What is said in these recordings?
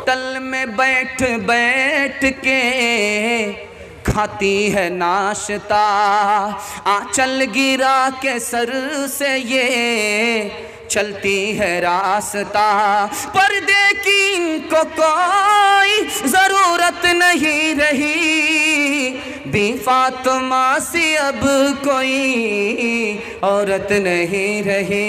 Hotel में बैठ बैठ के खाती है नाश्ता, आंचल गिरा के सर से ये चलती है रास्ता। पर्दे की इनको कोई ज़रूरत नहीं रही, बी फातिमा सी अब कोई औरत नहीं रही।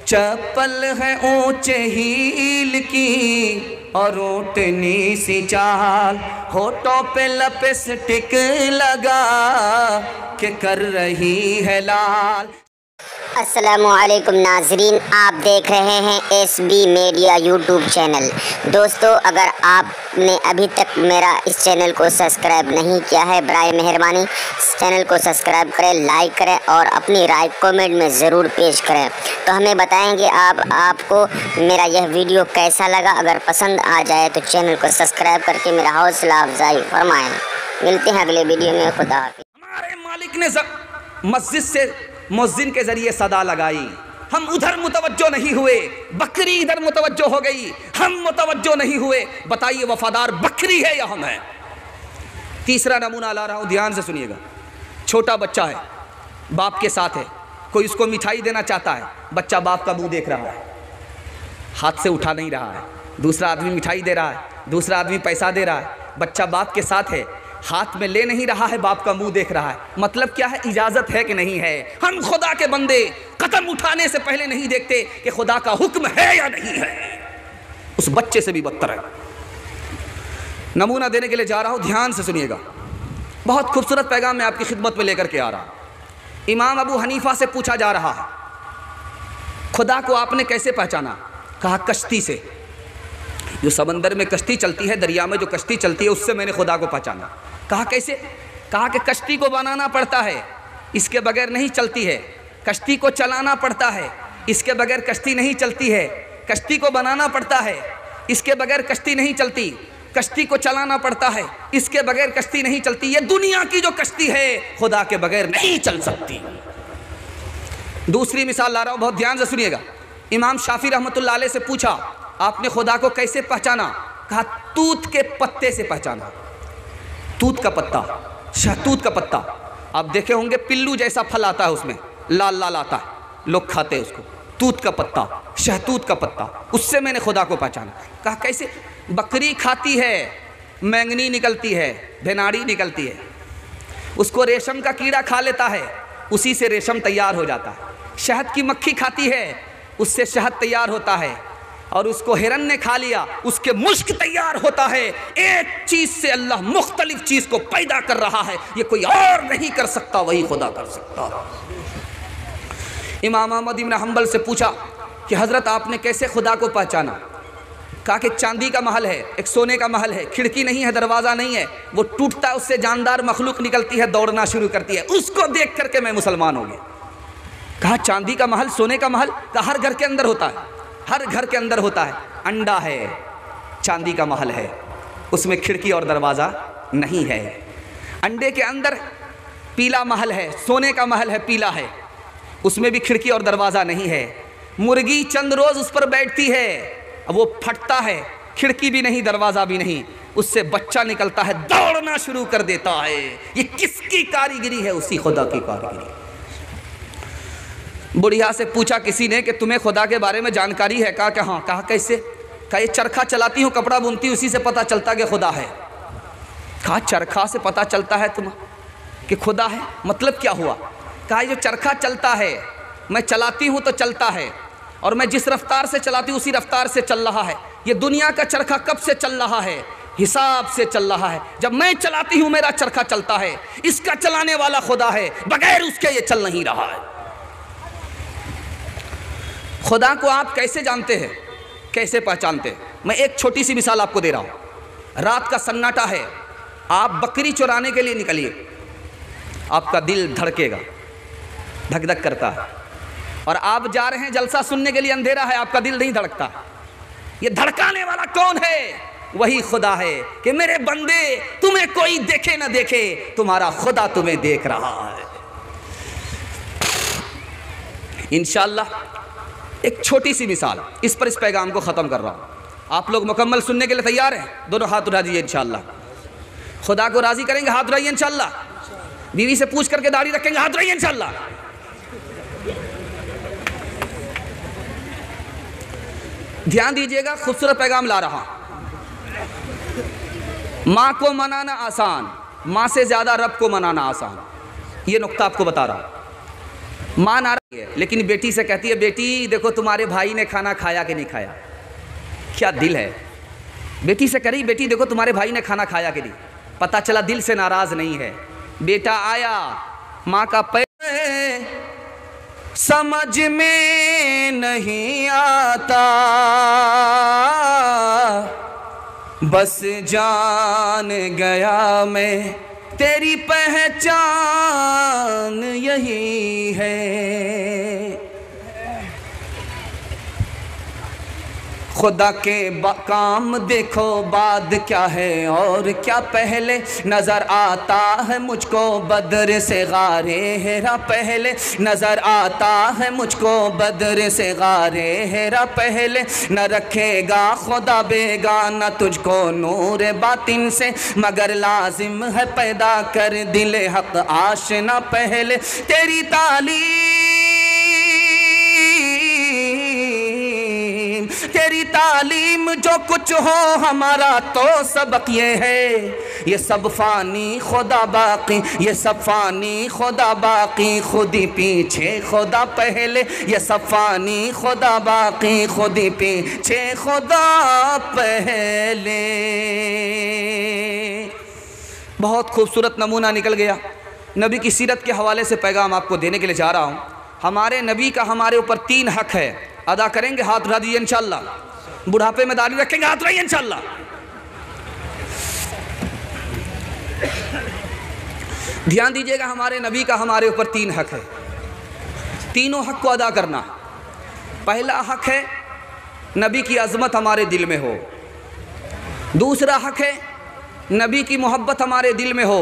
चप्पल है ऊंचे हील की और ऊँटनी सी चाल, होठों पे लिपस्टिक लगा के कर रही है लाल। अस्सलामुअलैकुम नाजरीन, आप देख रहे हैं SB मीडिया यूट्यूब चैनल। दोस्तों, अगर आपने अभी तक मेरा इस चैनल को सब्सक्राइब नहीं किया है, बराए मेहरबानी इस चैनल को सब्सक्राइब करें, लाइक करें और अपनी राय कमेंट में ज़रूर पेश करें। तो हमें बताएंगे आपको मेरा यह वीडियो कैसा लगा। अगर पसंद आ जाए तो चैनल को सब्सक्राइब करके मेरा हौसला अफजाई फरमाएँ। मिलते हैं अगले वीडियो में। खुदा हाफिज़। हमारे मालिक ने मस्जिद से मुअज्जिन के ज़रिए सदा लगाई, हम उधर मुतवज्जो नहीं हुए, बकरी इधर मुतवज्जो हो गई, हम मुतवज्जो नहीं हुए। बताइए वफादार बकरी है या हम हैं? तीसरा नमूना ला रहा हूँ, ध्यान से सुनिएगा। छोटा बच्चा है, बाप के साथ है, कोई उसको मिठाई देना चाहता है, बच्चा बाप का मुंह देख रहा है, हाथ से उठा नहीं रहा है। दूसरा आदमी मिठाई दे रहा है, दूसरा आदमी पैसा दे रहा है, बच्चा बाप के साथ है, हाथ में ले नहीं रहा है, बाप का मुंह देख रहा है। मतलब क्या है? इजाज़त है कि नहीं है? हम खुदा के बंदे कदम उठाने से पहले नहीं देखते कि खुदा का हुक्म है या नहीं है। उस बच्चे से भी बदतर है। नमूना देने के लिए जा रहा हूँ, ध्यान से सुनिएगा। बहुत खूबसूरत पैगाम मैं आपकी खिदमत में लेकर के आ रहा हूँ। इमाम अबू हनीफा से पूछा जा रहा है, खुदा को आपने कैसे पहचाना? कहा कश्ती से। जो समंदर में कश्ती चलती है, दरिया में जो कश्ती चलती है, उससे मैंने खुदा को पहचाना। कहा कैसे? कहा कि कश्ती को बनाना पड़ता है, इसके बगैर नहीं चलती है। कश्ती को चलाना पड़ता है, इसके बगैर कश्ती नहीं चलती है। कश्ती को बनाना पड़ता है, इसके बगैर कश्ती नहीं चलती। कश्ती को चलाना पड़ता है, इसके बगैर कश्ती नहीं चलती। ये दुनिया की जो कश्ती है, खुदा के बगैर नहीं चल सकती। दूसरी मिसाल ला रहा हूँ, बहुत ध्यान से सुनिएगा। इमाम शाफी रहमतुल्लाह अलैह से पूछा, आपने खुदा को कैसे पहचाना? कहा तूत के पत्ते से पहचाना। तूत का पत्ता, शहतूत का पत्ता, आप देखे होंगे पिल्लू जैसा फल आता है, उसमें लाल लाल आता है, लोग खाते हैं उसको। तूत का पत्ता, शहतूत का पत्ता, उससे मैंने खुदा को पहचाना। कहा कैसे? बकरी खाती है, मैंगनी निकलती है, भेनाड़ी निकलती है, उसको रेशम का कीड़ा खा लेता है, उसी से रेशम तैयार हो जाता है। शहद की मक्खी खाती है, उससे शहद तैयार होता है, और उसको हिरन ने खा लिया, उसके मुश्क तैयार होता है। एक चीज़ से अल्लाह मुख्तलिफ चीज़ को पैदा कर रहा है, ये कोई और नहीं कर सकता, वही खुदा कर सकता। इमाम अहमद इब्न हंबल से पूछा कि हज़रत आपने कैसे खुदा को पहचाना? कहा कि चांदी का महल है, एक सोने का महल है, खिड़की नहीं है, दरवाज़ा नहीं है, वो टूटता है, उससे जानदार मखलूक निकलती है, दौड़ना शुरू करती है, उसको देख करके मैं मुसलमान हो गया। कहा चांदी का महल, सोने का महल? कहा हर घर के अंदर होता है, हर घर के अंदर होता है। अंडा है, चांदी का महल है, उसमें खिड़की और दरवाज़ा नहीं है। अंडे के अंदर पीला महल है, सोने का महल है, पीला है, उसमें भी खिड़की और दरवाज़ा नहीं है। मुर्गी चंद रोज़ उस पर बैठती है, वो फटता है, खिड़की भी नहीं, दरवाज़ा भी नहीं, उससे बच्चा निकलता है, दौड़ना शुरू कर देता है। ये किसकी कारीगरी है? उसी खुदा की कारीगरी। बुढ़िया से पूछा किसी ने कि तुम्हें खुदा के बारे में जानकारी है? कहा कि हाँ। कहा कैसे? कहा ये चरखा चलाती हूँ, कपड़ा बुनती हूँ, उसी से पता चलता कि खुदा है। कहा चरखा से पता चलता है तुम कि खुदा है? मतलब क्या हुआ? कहा जो चरखा चलता है, मैं चलाती हूँ तो चलता है, और मैं जिस रफ्तार से चलाती हूँ उसी रफ्तार से चल रहा है। ये दुनिया का चरखा कब से चल रहा है? हिसाब से चल रहा है। जब मैं चलाती हूँ मेरा चरखा चलता है, इसका चलाने वाला खुदा है, बगैर उसके ये चल नहीं रहा है। खुदा को आप कैसे जानते हैं, कैसे पहचानते हैं? मैं एक छोटी सी मिसाल आपको दे रहा हूँ। रात का सन्नाटा है, आप बकरी चुराने के लिए निकलिए, आपका दिल धड़केगा, धक धक करता है। और आप जा रहे हैं जलसा सुनने के लिए, अंधेरा है, आपका दिल नहीं धड़कता। ये धड़काने वाला कौन है? वही खुदा है कि मेरे बंदे, तुम्हें कोई देखे ना देखे, तुम्हारा खुदा तुम्हें देख रहा है। इंशाअल्लाह एक छोटी सी मिसाल, इस पर इस पैगाम को ख़त्म कर रहा हूँ। आप लोग मुकम्मल सुनने के लिए तैयार हैं? दोनों हाथ उठा दीजिए इंशाअल्लाह। खुदा को राज़ी करेंगे, हाथ उठाइए इंशाअल्लाह। बीवी से पूछ करके दाढ़ी रखेंगे, हाथ उठाइए इंशाअल्लाह। ध्यान दीजिएगा, खूबसूरत पैगाम ला रहा। माँ को मनाना आसान, माँ से ज़्यादा रब को मनाना आसान। ये नुक्ता आपको बता रहा। माँ नाराज़ है लेकिन बेटी से कहती है, बेटी देखो तुम्हारे भाई ने खाना खाया कि नहीं खाया। क्या दिल है। बेटी से करी, बेटी देखो तुम्हारे भाई ने खाना खाया कि नहीं। पता चला दिल से नाराज़ नहीं है। बेटा आया, माँ का पैर समझ में नहीं आता, बस जान गया मैं तेरी पहचान यही है। खुदा के काम देखो बाद क्या है और क्या पहले, नज़र आता है मुझको बदर से गारे हेरा पहले, नज़र आता है मुझको बदर से गारे हेरा पहले। न रखेगा खुदा बेगाना तुझको नूर बातिन से, मगर लाजिम है पैदा कर दिल हक आशना पहले। तेरी तेरी तालीम जो कुछ हो हमारा तो सबक ये है, ये सब फानी खुदा बाकी, ये सब फानी खुदा बाकी, खुदी पीछे खुदा पहले। ये सब फानी खुदा बाकी, खुदी पीछे खुदा पहले। बहुत खूबसूरत नमूना निकल गया। नबी की सीरत के हवाले से पैगाम आपको देने के लिए जा रहा हूँ। हमारे नबी का हमारे ऊपर 3 हक है, अदा करेंगे, हाथ उठा दीजिए इंशाअल्लाह। बुढ़ापे में दाढ़ी रखेंगे, हाथ उठाइए इंशाअल्लाह। ध्यान दीजिएगा, हमारे नबी का हमारे ऊपर 3 हक है। तीनों हक को अदा करना। पहला हक है नबी की अज़मत हमारे दिल में हो। दूसरा हक है नबी की मोहब्बत हमारे दिल में हो।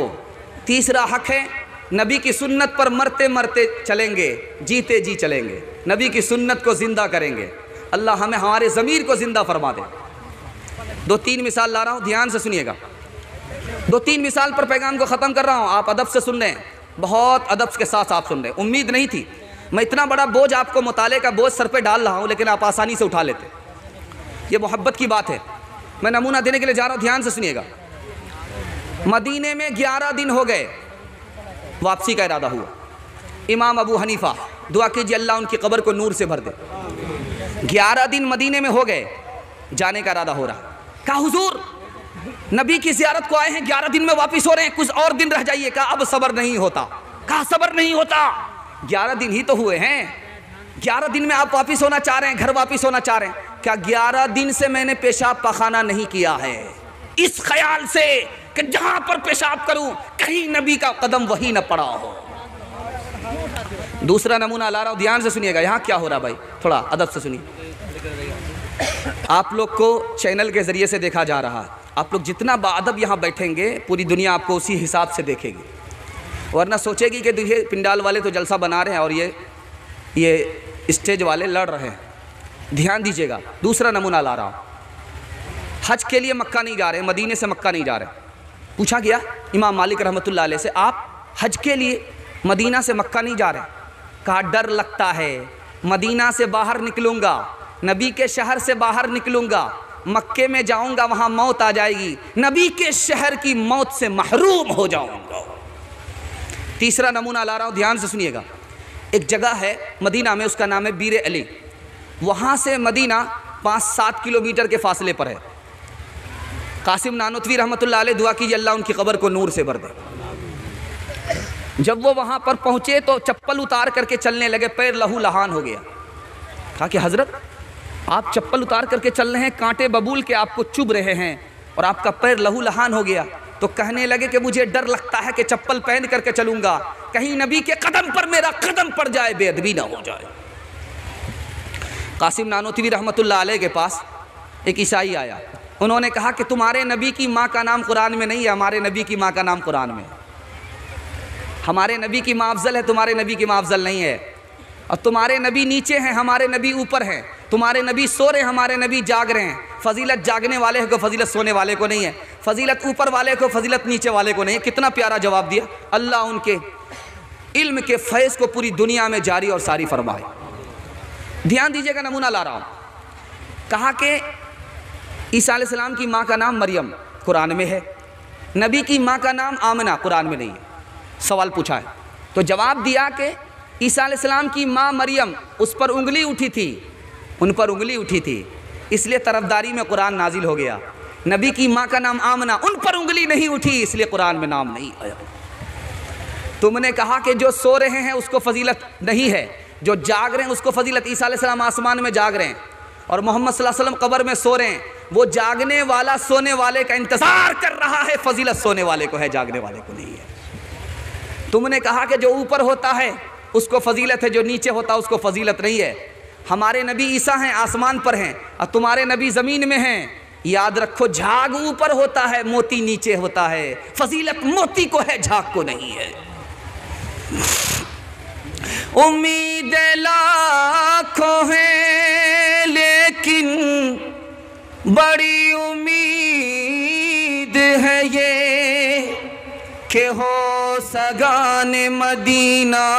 तीसरा हक है नबी की सुन्नत पर मरते मरते चलेंगे, जीते जी चलेंगे, नबी की सुन्नत को ज़िंदा करेंगे। अल्लाह हमें हमारे ज़मीर को ज़िंदा फरमा दे। 2-3 मिसाल ला रहा हूँ, ध्यान से सुनिएगा। 2-3 मिसाल पर पैगाम को ख़त्म कर रहा हूँ। आप अदब से सुन रहे हैं, बहुत अदब के साथ आप सुन रहे हैं। उम्मीद नहीं थी मैं इतना बड़ा बोझ आपको मुताले का बोझ सर पे डाल रहा हूँ, लेकिन आप आसानी से उठा लेते। ये मोहब्बत की बात है। मैं नमूना देने के लिए जा रहा हूँ, ध्यान से सुनिएगा। मदीने में 11 दिन हो गए, वापसी का इरादा हुआ। इमाम अबू हनीफा, दुआ कीजिए अल्लाह उनकी कब्र को नूर से भर दे। 11 दिन मदीने में हो गए, जाने का इरादा हो रहा। कहा हुजूर नबी की ज़ियारत को आए हैं, 11 दिन में वापस हो रहे हैं, कुछ और दिन रह जाइए। कहा अब सब्र नहीं होता। कहा सब्र नहीं होता, 11 दिन ही तो हुए हैं, 11 दिन में आप वापस होना चाह रहे हैं, घर वापस होना चाह रहे हैं। क्या 11 दिन से मैंने पेशाब पखाना नहीं किया है, इस ख्याल से कि जहां पर पेशाब करूं कहीं नबी का कदम वही न पड़ा हो। दूसरा नमूना ला रहा हूं, ध्यान से सुनिएगा। यहां क्या हो रहा भाई, थोड़ा अदब से सुनिए। आप लोग को चैनल के जरिए से देखा जा रहा है। आप लोग जितना बाअदब यहाँ बैठेंगे, पूरी दुनिया आपको उसी हिसाब से देखेगी, वरना सोचेगी कि देखिए पिंडाल वाले तो जलसा बना रहे हैं और ये स्टेज वाले लड़ रहे हैं। ध्यान दीजिएगा, दूसरा नमूना ला रहा हूँ। हज के लिए मक्का नहीं जा रहे, मदीने से मक्का नहीं जा रहे। पूछा गया इमाम मालिक रहमतुल्लाह अलैह से, आप हज के लिए मदीना से मक्का नहीं जा रहे? कहा डर लगता है, मदीना से बाहर निकलूँगा, नबी के शहर से बाहर निकलूँगा, मक्के में जाऊँगा वहाँ मौत आ जाएगी, नबी के शहर की मौत से महरूम हो जाऊँगा। तीसरा नमूना ला रहा हूँ, ध्यान से सुनिएगा। एक जगह है मदीना में, उसका नाम है बीर अली। वहाँ से मदीना 5-7 किलोमीटर के फासले पर है। कासिम नानोतवी रहमतुल्लाह अलैह, दुआ कीजिए अल्लाह उनकी कब्र को नूर से भर दे। जब वो वहाँ पर पहुँचे तो चप्पल उतार करके चलने लगे, पैर लहू लहान हो गया। कहा कि हज़रत आप चप्पल उतार करके चल रहे हैं, कांटे बबूल के आपको चुभ रहे हैं और आपका पैर लहू लहान हो गया। तो कहने लगे कि मुझे डर लगता है कि चप्पल पहन करके चलूँगा, कहीं नबी के कदम पर मेरा कदम पड़ जाए, बेअदबी ना हो जाए। कासिम नानोतवी रहमतुल्लाह अलैह के पास एक ईसाई आया। उन्होंने कहा कि तुम्हारे नबी की माँ का नाम कुरान में नहीं है, हमारे नबी की माँ का नाम कुरान में है। हमारे नबी की माँ अफजल है, तुम्हारे नबी की माँ अफजल नहीं है। और तुम्हारे नबी नीचे हैं, हमारे नबी ऊपर हैं। तुम्हारे नबी सो रहे हैं, हमारे नबी जाग रहे हैं। फजीलत जागने वाले को, फजीलत सोने वाले को नहीं है। फजीलत ऊपर वाले को, फजीलत नीचे वाले को नहीं है। कितना प्यारा जवाब दिया। अल्लाह उनके इल्म के फैज़ को पूरी दुनिया में जारी और सारी फरमाए। ध्यान दीजिएगा, नमूना ला रहा हूँ। कहा कि ईसा अलैहिस्सलाम की माँ का नाम मरियम कुरान में है, नबी की माँ का नाम आमना कुरान में नहीं है। सवाल पूछा है तो जवाब दिया कि ईसा अलैहिस्सलाम की माँ मरियम, उस पर उंगली उठी थी, उन पर उंगली उठी थी, इसलिए तरफदारी में कुरान नाजिल हो गया। नबी की माँ का नाम आमना, उन पर उंगली नहीं उठी, इसलिए कुरान में नाम नहीं आया। तुमने कहा कि जो सो रहे हैं उसको फजीलत नहीं है, जो जाग रहे हैं उसको फजीलत। ईसा अलैहिस्सलाम आसमान में जाग रहे हैं और मोहम्मद सल्लल्लाहु अलैहि वसल्लम कब्र में सो रहे हैं। वो जागने वाला सोने वाले का इंतजार कर रहा है, फजीलत सोने वाले को है, जागने वाले को नहीं है। तुमने कहा कि जो ऊपर होता है उसको फजीलत है, जो नीचे होता है उसको फजीलत नहीं है। हमारे नबी ईसा हैं, आसमान पर हैं, और तुम्हारे नबी ज़मीन में हैं। याद रखो, झाग ऊपर होता है, मोती नीचे होता है। फजीलत मोती को है, झाग को नहीं है। उम्मीद लाखों है लेकिन बड़ी उम्मीद है ये कि हो सगान मदीना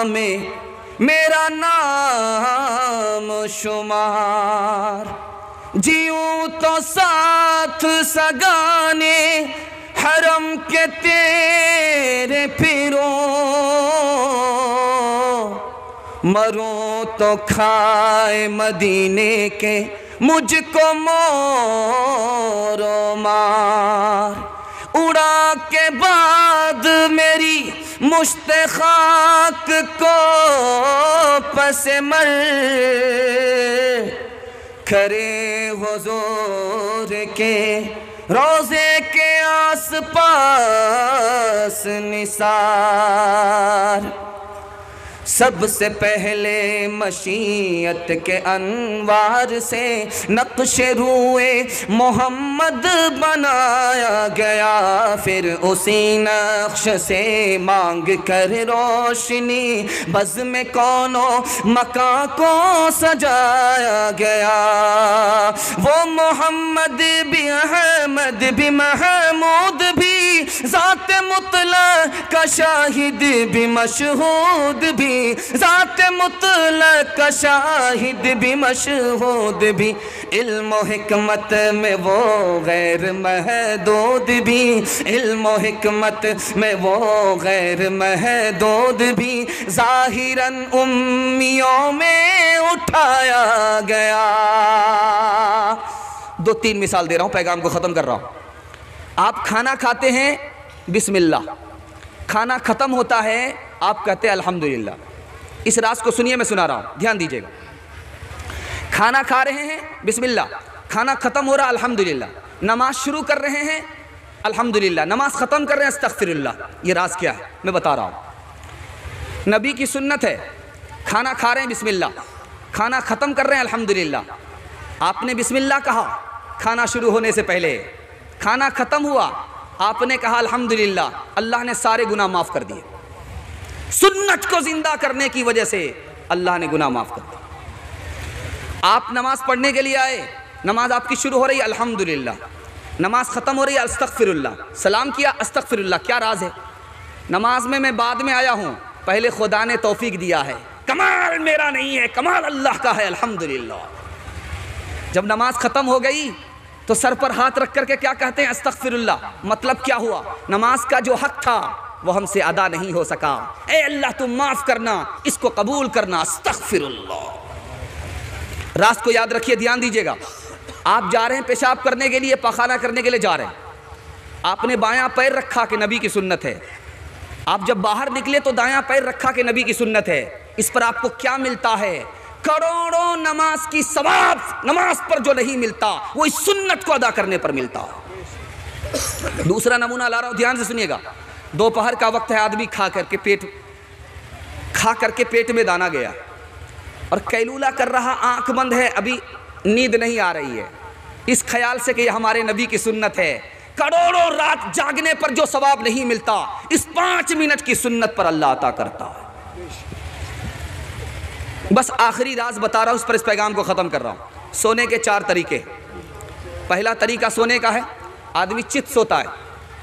में मेरा नाम शुमार। जीऊं तो साथ सगाने हरम के तेरे फिरो, मरूं तो खाए मदीने के मुझको मोरो मार। उड़ा के बाद मेरी मुश्ते खाक को पसमर करे हुजूर के रोज़े के आस पास निसार। सबसे पहले मशीयत के अनवार से नक्शे रूए मोहम्मद बनाया गया, फिर उसी नक्श से मांग कर रोशनी बज़ में कौनो मकां को सजाया गया। वो मोहम्मद भी, अहमद भी, महमूद भी, ज़ात मुतलक का शाहिद भी, मशहूद भी, ज़ात मुतलक का शाहिद भी, मशहूद भी। इल्म व हिकमत में वो गैर महदूद भी, इल्म व हिकमत में वो गैर महदूद भी। ज़ाहिरन उम्मियों में उठाया गया। 2-3 मिसाल दे रहा हूँ, पैगाम को ख़त्म कर रहा हूँ। आप खाना खाते हैं बिस्मिल्लाह, खाना ख़त्म होता है आप कहते हैं अल्हम्दुलिल्लाह। इस राज को सुनिए, मैं सुना रहा हूँ, ध्यान दीजिएगा। खाना खा रहे हैं बिस्मिल्लाह, खाना ख़त्म हो रहा अल्हम्दुलिल्लाह। नमाज शुरू कर रहे हैं अल्हम्दुलिल्लाह, नमाज ख़त्म कर रहे हैं अस्तग़फिरुल्लाह। ये राज क्या है मैं बता रहा हूँ। नबी की सुन्नत है, खाना खा रहे हैं बिस्मिल्लाह, खाना ख़त्म कर रहे हैं अल्हम्दुलिल्लाह। आपने बिस्मिल्लाह कहा खाना शुरू होने से पहले, खाना ख़त्म हुआ आपने कहा अल्हम्दुलिल्लाह, अल्लाह ने सारे गुनाह माफ़ कर दिए। सुन्नत को जिंदा करने की वजह से अल्लाह ने गुनाह माफ़ कर दिया। आप नमाज पढ़ने के लिए आए, नमाज आपकी शुरू हो रही है अल्हम्दुलिल्लाह, नमाज ख़त्म हो रही है अस्तग़फिरुल्लाह, सलाम किया अस्तग़फिरुल्लाह। क्या राज है? नमाज में मैं बाद में आया हूँ, पहले खुदा ने तौफीक दिया है। कमाल मेरा नहीं है, कमाल अल्लाह का है, अल्हम्दुलिल्लाह। जब नमाज ख़त्म हो गई तो सर पर हाथ रख करके क्या कहते हैं? अस्तग़फिरुल्लाह। मतलब क्या हुआ? नमाज का जो हक था वो हमसे अदा नहीं हो सका। ए अल्लाह तुम माफ़ करना, इसको कबूल करना, अस्तग़फिरुल्लाह। राज को याद रखिए, ध्यान दीजिएगा। आप जा रहे हैं पेशाब करने के लिए, पखाना करने के लिए जा रहे हैं, आपने बायां पैर रखा कि नबी की सुन्नत है। आप जब बाहर निकले तो दायां पैर रखा कि नबी की सुन्नत है। इस पर आपको क्या मिलता है? करोड़ों नमाज की सवाब नमाज पर जो नहीं मिलता वो इस सुन्नत को अदा करने पर मिलता है। दूसरा नमूना ला रहा हूं, ध्यान से सुनिएगा। दोपहर का वक्त है, आदमी खा करके पेट में दाना गया और कैलूला कर रहा, आंख बंद है, अभी नींद नहीं आ रही है, इस ख्याल से कि यह हमारे नबी की सुन्नत है। करोड़ों रात जागने पर जो सवाब नहीं मिलता, इस 5 मिनट की सुन्नत पर अल्लाह अता करता है। बस आखिरी राज बता रहा हूँ, उस पर इस पैगाम को ख़त्म कर रहा हूँ। सोने के 4 तरीके। पहला तरीका सोने का है, आदमी चित सोता है।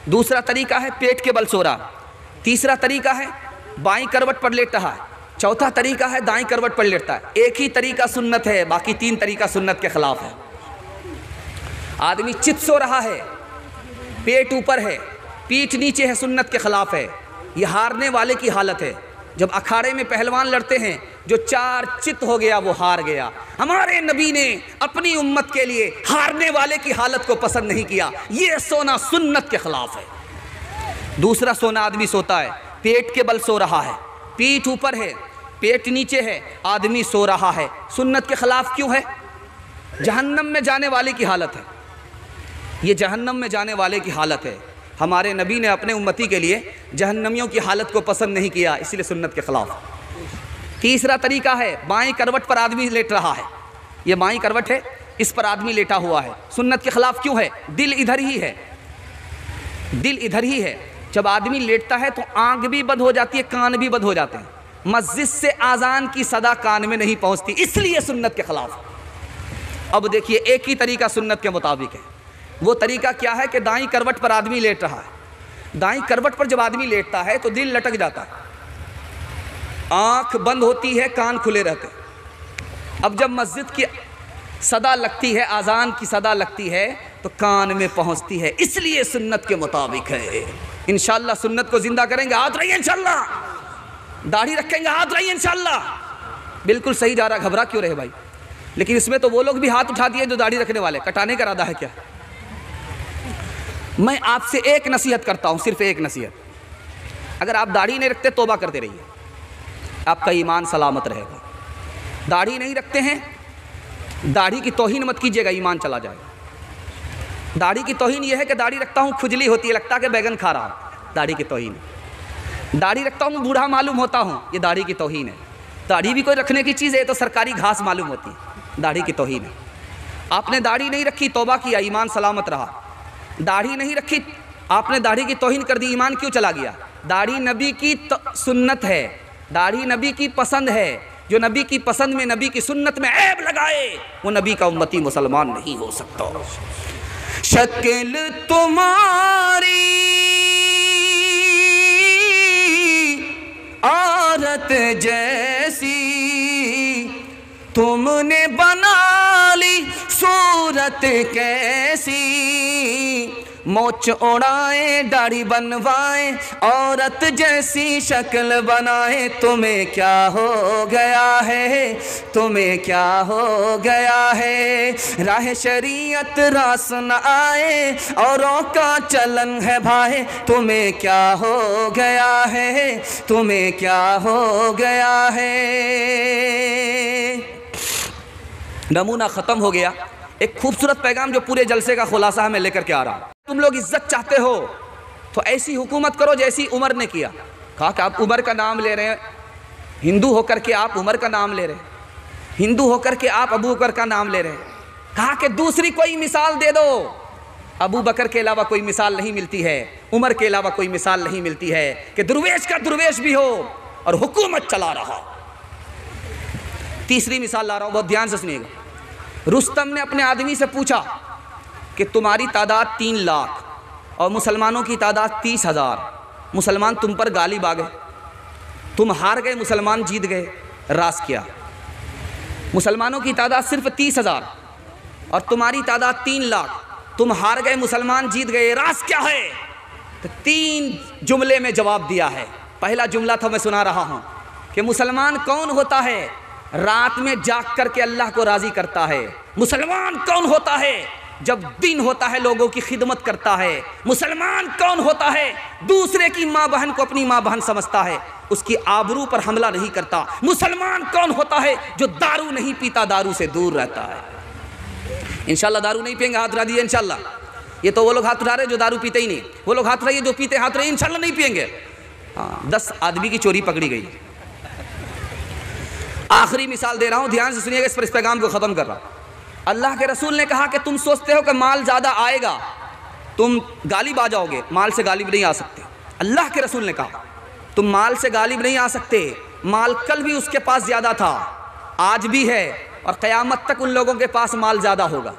दूसरा तरीका है पेट के बल सो रहा। तीसरा तरीका है बाईं करवट पर लेट रहा है। चौथा तरीका है दाईं करवट पर लेटता है। एक ही तरीका सुन्नत है, बाकी 3 तरीका सुन्नत के खिलाफ है। आदमी चित सो रहा है, पेट ऊपर है, पीठ नीचे है, सुन्नत के खिलाफ है। ये हारने वाले की हालत है। जब अखाड़े में पहलवान लड़ते हैं, जो 4 चित हो गया वो हार गया। हमारे नबी ने अपनी उम्मत के लिए हारने वाले की हालत को पसंद नहीं किया। ये सोना सुन्नत के खिलाफ है। दूसरा सोना आदमी सोता है, पेट के बल सो रहा है, पीठ ऊपर है, पेट नीचे है, आदमी सो रहा है। सुन्नत के खिलाफ क्यों है? जहन्नम में जाने वाले की हालत है। ये जहन्नम में जाने वाले की हालत है। हमारे नबी ने अपने उम्मती के लिए जहन्नमियों की हालत को पसंद नहीं किया, इसलिए सुन्नत के खिलाफ। तीसरा तरीका है बाईं करवट पर आदमी लेट रहा है। ये बाईं करवट है, इस पर आदमी लेटा हुआ है। सुन्नत के खिलाफ क्यों है? दिल इधर ही है, दिल इधर ही है। जब आदमी लेटता है तो आंख भी बंद हो जाती है, कान भी बंद हो जाते हैं। मस्जिद से आज़ान की सदा कान में नहीं पहुंचती, इसलिए सुन्नत के खिलाफ। अब देखिए, एक ही तरीका सुन्नत के मुताबिक है। वो तरीका क्या है कि दाईं करवट पर आदमी लेट रहा है। दाईं करवट पर जब आदमी लेटता है तो दिल लटक जाता है, आंख बंद होती है, कान खुले रहते हैं। अब जब मस्जिद की सदा लगती है, आज़ान की सदा लगती है, तो कान में पहुंचती है, इसलिए सुन्नत के मुताबिक है। इंशाअल्लाह सुन्नत को जिंदा करेंगे, हाथ रहिए इंशाअल्लाह। दाढ़ी रखेंगे, हाथ रहिए इंशाअल्लाह। बिल्कुल सही जा रहा, घबरा क्यों रहे भाई? लेकिन इसमें तो वो लोग भी हाथ उठा दिए जो दाढ़ी रखने वाले। कटाने का इरादा है क्या? मैं आपसे एक नसीहत करता हूँ, सिर्फ एक नसीहत। अगर आप दाढ़ी नहीं रखते, तौबा करते रहिए, आपका ईमान सलामत रहेगा। दाढ़ी नहीं रखते हैं, दाढ़ी की तौहीन मत कीजिएगा, ईमान चला जाएगा। दाढ़ी की तौहीन यह है कि दाढ़ी रखता हूँ, खुजली होती है, लगता है कि बैगन खा रहा हूँ, दाढ़ी की तौहीन है। दाढ़ी रखता हूँ, बूढ़ा मालूम होता हूँ, ये दाढ़ी की तौहीन है। दाढ़ी भी कोई रखने की चीज़ है, तो सरकारी घास मालूम होती है, दाढ़ी की तौहीन है। आपने दाढ़ी नहीं रखी, तौबा किया, ईमान सलामत रहा। दाढ़ी नहीं रखी, आपने दाढ़ी की तौहीन कर दी, ईमान क्यों चला गया? दाढ़ी नबी की सुन्नत है, दाढ़ी नबी की पसंद है। जो नबी की पसंद में, नबी की सुन्नत में ऐब लगाए, वो नबी का उम्मती मुसलमान नहीं हो सकता। शक्ल तुम्हारी औरत जैसी, तुमने बना ली सूरत कैसी। मोच उड़ाए, दाढ़ी बनवाए, औरत जैसी शक्ल बनाए। तुम्हें क्या हो गया है, तुम्हें क्या हो गया है? राह शरीयत रास न आए, औरों का चलन है भाई। तुम्हें क्या हो गया है, तुम्हें क्या हो गया है? नमूना ख़त्म हो गया। एक खूबसूरत पैगाम जो पूरे जलसे का खुलासा है, मैं लेकर के आ रहा हूँ। तुम लोग इज्जत चाहते हो तो ऐसी हुकूमत करो जैसी उमर ने किया। कहा कि आप उमर का नाम ले रहे हैं, हिंदू होकर के आप उमर का नाम ले रहे हैं, हिंदू होकर के आप अबू बकर का नाम ले रहे हैं। कहा कि दूसरी कोई मिसाल दे दो। अबू बकर के अलावा कोई मिसाल नहीं मिलती है, उमर के अलावा कोई मिसाल नहीं मिलती है कि दुर्वेश का दुर्वेश भी हो और हुकूमत चला रहा। तीसरी मिसाल ला रहा हूँ, बहुत ध्यान से सुनिएगा। रुस्तम ने अपने आदमी से पूछा कि तुम्हारी तादाद 3 लाख और मुसलमानों की तादाद 30,000। मुसलमान तुम पर गालिब आ गए, तुम हार गए, मुसलमान जीत गए। रास किया, मुसलमानों की तादाद सिर्फ 30,000 और तुम्हारी तादाद 3 लाख, तुम हार गए, मुसलमान जीत गए। रास क्या है? तो 3 जुमले में जवाब दिया है। पहला जुमला था, मैं सुना रहा हूँ कि मुसलमान कौन होता है? रात में जाग करके अल्लाह को राज़ी करता है। मुसलमान कौन होता है? जब दिन होता है लोगों की खिदमत करता है। मुसलमान कौन होता है? दूसरे की माँ बहन को अपनी माँ बहन समझता है, उसकी आबरू पर हमला नहीं करता। मुसलमान कौन होता है? जो दारू नहीं पीता, दारू से दूर रहता है। इंशाल्लाह दारू नहीं पिएंगे, हाथ उठा दिए इंशाल्लाह। ये तो वो लोग हाथ उठा रहे जो दारू पीते ही नहीं, वो लोग हाथ उठाइए जो पीते, हाथ उठाइए, इंशाल्लाह नहीं पिएंगे। हाँ, 10 आदमी की चोरी पकड़ी गई। आखिरी मिसाल दे रहा हूँ, ध्यान से सुनिएगा, इस पर इस पैगाम को ख़त्म कर रहा हूँ। अल्लाह के रसूल ने कहा कि तुम सोचते हो कि माल ज़्यादा आएगा, तुम गालिब आ जाओगे। माल से गालिब नहीं आ सकते। अल्लाह के रसूल ने कहा तुम माल से गालिब नहीं आ सकते। माल कल भी उसके पास ज़्यादा था, आज भी है और क़यामत तक उन लोगों के पास माल ज़्यादा होगा।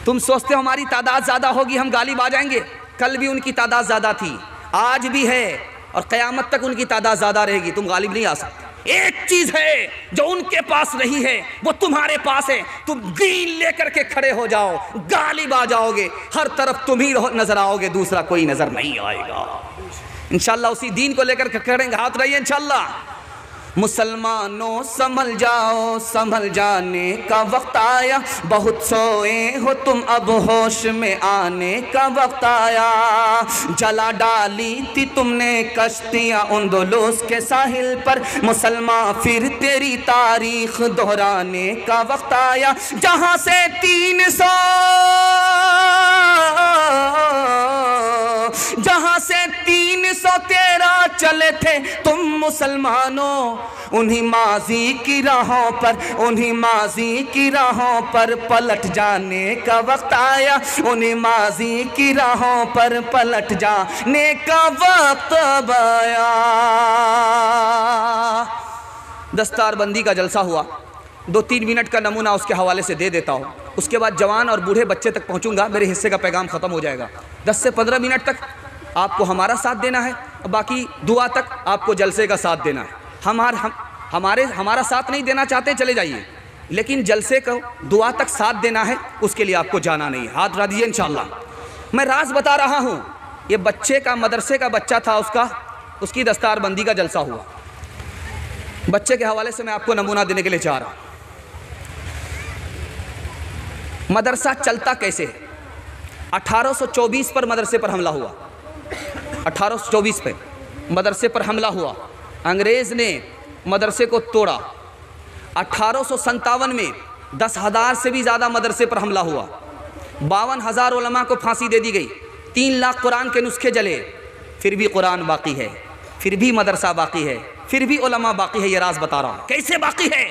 तुम सोचते हो हमारी तादाद ज़्यादा होगी, हम गालिब आ जाएंगे? कल भी उनकी तादाद ज़्यादा थी, आज भी है और क़यामत तक उनकी तादाद ज़्यादा रहेगी। तुम गालिब नहीं आ सकते। एक चीज़ है जो उनके पास नहीं है, वो तुम्हारे पास है। तुम दीन लेकर के खड़े हो जाओ, गालिब आ जाओगे। हर तरफ तुम ही नज़र आओगे, दूसरा कोई नज़र नहीं आएगा। इंशाअल्लाह उसी दीन को लेकर करेंगे, हाथ रहिए इंशाअल्लाह। मुसलमानों संभल जाओ, संभल जाने का वक्त आया। बहुत सोए हो तुम, अब होश में आने का वक्त आया। जला डाली थी तुमने कश्तियाँ उंदुलुस के साहिल पर, मुसलमान फिर तेरी तारीख दोहराने का वक्त आया। जहाँ से 313 चले थे तुम मुसलमानों, उन्हीं माजी की राहों पर, उन्हीं माजी की राहों पर पलट जाने का वक्त आया। उन्हीं माजी की राहों पर पलट जाने का वक्त आया। दस्तारबंदी का जलसा हुआ, 2-3 मिनट का नमूना उसके हवाले से दे देता हूँ। उसके बाद जवान और बूढ़े बच्चे तक पहुँचूँगा, मेरे हिस्से का पैगाम ख़त्म हो जाएगा। 10 से 15 मिनट तक आपको हमारा साथ देना है, बाकी दुआ तक आपको जलसे का साथ देना है। हमारा साथ नहीं देना चाहते चले जाइए, लेकिन जलसे को दुआ तक साथ देना है, उसके लिए आपको जाना नहीं है। हाथ रख दीजिए इंशाअल्लाह। मैं राज बता रहा हूँ, ये बच्चे का, मदरसे का बच्चा था, उसकी दस्तारबंदी का जलसा हुआ। बच्चे के हवाले से मैं आपको नमूना देने के लिए चाह रहा हूँ। मदरसा चलता कैसे है? 1824 पर मदरसे पर हमला हुआ। 1824 पे मदरसे पर हमला हुआ, अंग्रेज़ ने मदरसे को तोड़ा। 1857 में 10,000 से भी ज़्यादा मदरसे पर हमला हुआ। 52,000 उलमा को फांसी दे दी गई। 3 लाख कुरान के नुस्खे जले, फिर भी कुरान बाकी है, फिर भी मदरसा बाकी है, फिर भी उलमा बाकी है। ये राज बता रहा हूँ। कैसे बाकी है?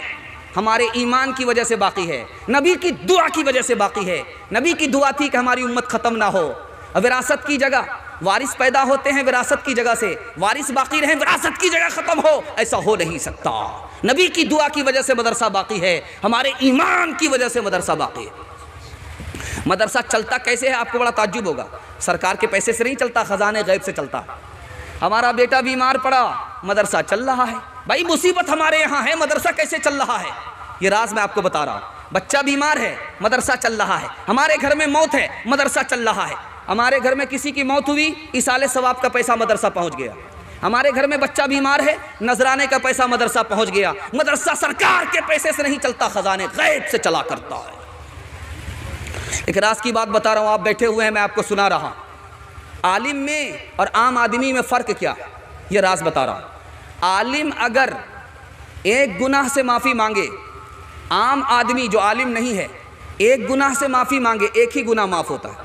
हमारे ईमान की वजह से बाकी है, नबी की दुआ की वजह से बाकी है। नबी की दुआ थी कि हमारी उम्मत ख़त्म ना हो। विरासत की जगह वारिस पैदा होते हैं, विरासत की जगह से वारिस बाकी रहे, विरासत की जगह ख़त्म हो, ऐसा हो नहीं सकता। नबी की दुआ की वजह से मदरसा बाकी है, हमारे ईमान की वजह से मदरसा बाकी है। मदरसा चलता कैसे है? आपको बड़ा ताज्जुब होगा। सरकार के पैसे से नहीं चलता, ख़जाने गैब से चलता है। हमारा बेटा बीमार पड़ा, मदरसा चल रहा है। भाई मुसीबत हमारे यहाँ है, मदरसा कैसे चल रहा है? ये राज मैं आपको बता रहा हूँ। बच्चा बीमार है, मदरसा चल रहा है। हमारे घर में मौत है, मदरसा चल रहा है। हमारे घर में किसी की मौत हुई, इसाले सवाब का पैसा मदरसा पहुँच गया। हमारे घर में बच्चा बीमार है, नजराने का पैसा मदरसा पहुँच गया। मदरसा सरकार के पैसे से नहीं चलता, ख़जाने गैब से चला करता है। एक राज की बात बता रहा हूँ, आप बैठे हुए हैं, मैं आपको सुना रहा हूँ। आलिम में और आम आदमी में फ़र्क क्या है, ये राज बता रहा हूँ। आलिम अगर एक गुनाह से माफ़ी मांगे, आम आदमी जो आलिम नहीं है एक गुनाह से माफ़ी मांगे, एक ही गुनाह माफ़ होता है।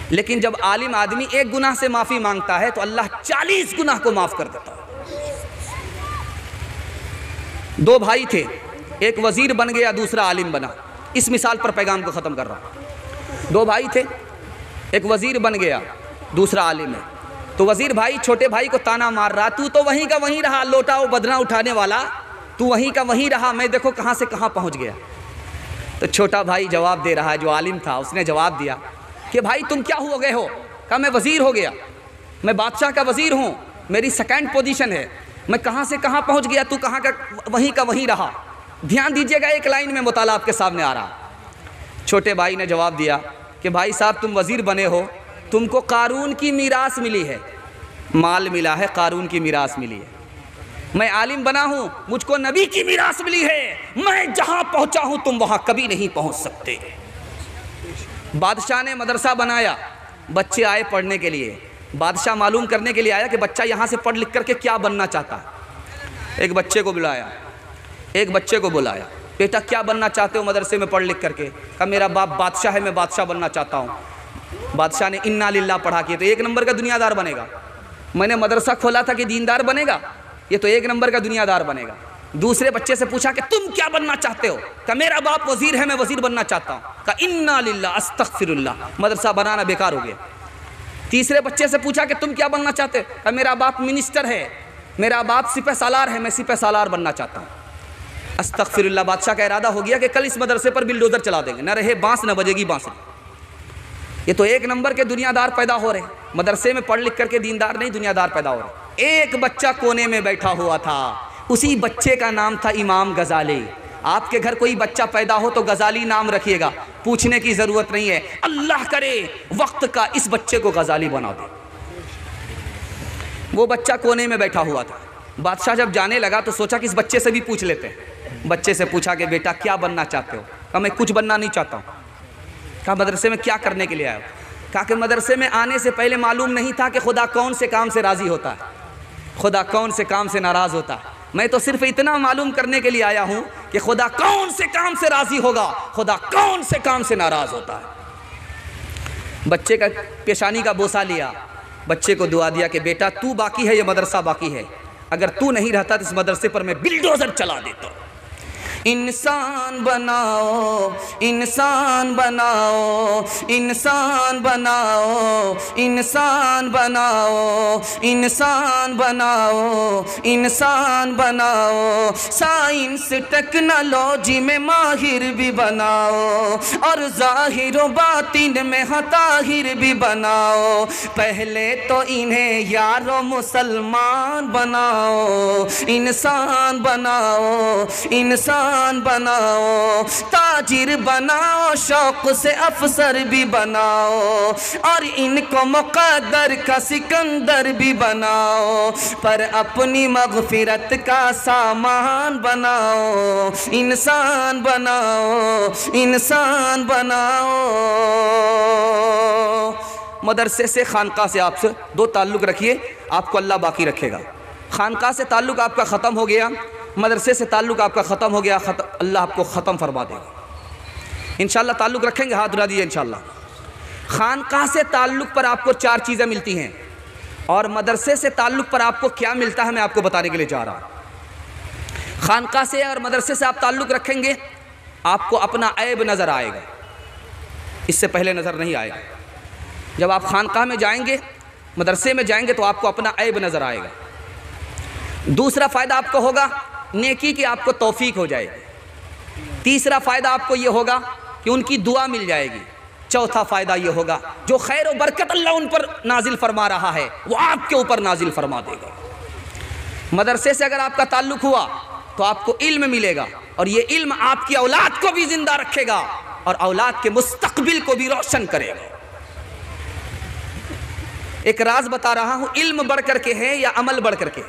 लेकिन जब आलिम आदमी एक गुनाह से माफ़ी मांगता है तो अल्लाह 40 गुनाह को माफ़ कर देता है। 2 भाई थे, एक वज़ीर बन गया, दूसरा आलिम बना। इस मिसाल पर पैगाम को ख़त्म कर रहा हूँ। 2 भाई थे, एक वज़ीर बन गया, दूसरा आलिम है। तो वज़ीर भाई छोटे भाई को ताना मार रहा, तू तो वहीं का वहीं रहा, लोटा वो बदना उठाने वाला, तू वहीं का वहीं रहा, मैं देखो कहाँ से कहाँ पहुँच गया। तो छोटा भाई जवाब दे रहा है, जो आलिम था उसने जवाब दिया कि भाई तुम क्या हो गए हो? कहा मैं वज़ीर हो गया, मैं बादशाह का वज़ीर हूँ, मेरी सेकंड पोजीशन है, मैं कहाँ से कहाँ पहुँच गया, तू कहाँ का वहीं रहा। ध्यान दीजिएगा, एक लाइन में मुताला आपके सामने आ रहा। छोटे भाई ने जवाब दिया कि भाई साहब तुम वज़ीर बने हो, तुमको कारून की मीरास मिली है, माल मिला है, कारून की मीरास मिली है। मैं आलिम बना हूँ, मुझको नबी की मीरास मिली है, मैं जहाँ पहुँचा हूँ तुम वहाँ कभी नहीं पहुँच सकते। बादशाह ने मदरसा बनाया, बच्चे आए पढ़ने के लिए। बादशाह मालूम करने के लिए आया कि बच्चा यहाँ से पढ़ लिख करके क्या बनना चाहता है। एक बच्चे को बुलाया, बेटा क्या बनना चाहते हो मदरसे में पढ़ लिख करके? कहा मेरा बाप बादशाह है, मैं बादशाह बनना चाहता हूँ। बादशाह ने इन्ना लिल्लाह पढ़ा के तो 1 नंबर का दुनियादार बनेगा। मैंने मदरसा खोला था कि दीनदार बनेगा, ये तो 1 नंबर का दुनियादार बनेगा। दूसरे बच्चे से पूछा कि तुम क्या बनना चाहते हो? कहा मेरा बाप वज़ीर है, मैं वज़ीर बनना चाहता हूँ। कहा इन्ना लिल्लाह अस्तग़फिरुल्लाह, मदरसा बनाना बेकार हो गया। तीसरे बच्चे से पूछा कि तुम क्या बनना चाहते हो? कहा मेरा बाप मिनिस्टर है, मेरा बाप सिपह सालार है, मैं सिपह सालार बनना चाहता हूँ। अस्तगफिरुल्लाह, बादशाह का इरादा हो गया कि कल इस मदरसे पर बिल्डोज़र चला देंगे, न रहे बांस न बजेगी बांसुरी। ये तो एक नंबर के दुनियादार पैदा हो रहे, मदरसे में पढ़ लिख करके दीनदार नहीं दुनियादार पैदा हो रहे। एक बच्चा कोने में बैठा हुआ था, उसी बच्चे का नाम था इमाम गजाली। आपके घर कोई बच्चा पैदा हो तो गजाली नाम रखिएगा, पूछने की ज़रूरत नहीं है, अल्लाह करे वक्त का इस बच्चे को गजाली बना दे। वो बच्चा कोने में बैठा हुआ था। बादशाह जब जाने लगा तो सोचा कि इस बच्चे से भी पूछ लेते हैं। बच्चे से पूछा कि बेटा क्या बनना चाहते हो? कहा मैं कुछ बनना नहीं चाहता हूँ। कहा मदरसे में क्या करने के लिए आया हो? कहा कि मदरसे में आने से पहले मालूम नहीं था कि खुदा कौन से काम से राज़ी होता है, खुदा कौन से काम से नाराज़ होता है। मैं तो सिर्फ इतना मालूम करने के लिए आया हूँ कि खुदा कौन से काम से राज़ी होगा, खुदा कौन से काम से नाराज़ होता है। बच्चे का पेशानी का बोसा लिया, बच्चे को दुआ दिया कि बेटा तू बाकी है, ये मदरसा बाकी है, अगर तू नहीं रहता तो इस मदरसे पर मैं बिल्डोज़र चला देता। इंसान बनाओ, इंसान बनाओ, इंसान बनाओ, इंसान बनाओ, इंसान बनाओ, इंसान बनाओ, साइंस टेक्नोलॉजी में माहिर भी बनाओ और ज़ाहिर व बातिन में हताहिर भी बनाओ। पहले तो इन्हें यारो मुसलमान बनाओ, इंसान बनाओ, इंसान बनाओ, ताजिर बनाओ, शौक से अफसर भी बनाओ और इनको मुक़द्दर का सिकंदर भी बनाओ, पर अपनी मग़फ़िरत का सामान बनाओ, इंसान बनाओ, इंसान बनाओ। मदरसे से खानका से आपसे दो ताल्लुक़ रखिए, आपको अल्लाह बाकी रखेगा। खानका से ताल्लुक़ आपका ख़त्म हो गया, मदरसे से ताल्लुक़ आपका ख़त्म हो गया, अल्लाह आपको ख़त्म फरमा देगा इंशाअल्लाह। ताल्लुक़ रखेंगे, हाथ उठा दीजिए इंशाअल्लाह। खानका से ताल्लुक़ पर आपको चार चीज़ें मिलती हैं और मदरसे से ताल्लुक़ पर आपको क्या मिलता है मैं आपको बताने के लिए जा रहा हूँ। खानका से और मदरसे से आप ताल्लुक़ रखेंगे, आपको अपना ऐब नज़र आएगा, इससे पहले नज़र नहीं आएगा। जब आप खानका में जाएंगे, मदरसे में जाएंगे तो आपको अपना ऐब नज़र आएगा। दूसरा फ़ायदा आपको होगा नेकी की, आपको तौफीक हो जाएगी। तीसरा फ़ायदा आपको ये होगा कि उनकी दुआ मिल जाएगी। चौथा फ़ायदा ये होगा जो खैर और बरकत अल्लाह उन पर नाजिल फरमा रहा है वो आपके ऊपर नाजिल फरमा देगा। मदरसे से अगर आपका ताल्लुक़ हुआ तो आपको इल्म मिलेगा और ये इल्म आपकी औलाद को भी ज़िंदा रखेगा और औलाद के मुस्तक़बिल को भी रोशन करेगा। एक राज बता रहा हूँ, इल्म बढ़ कर के है या अमल बढ़ कर के?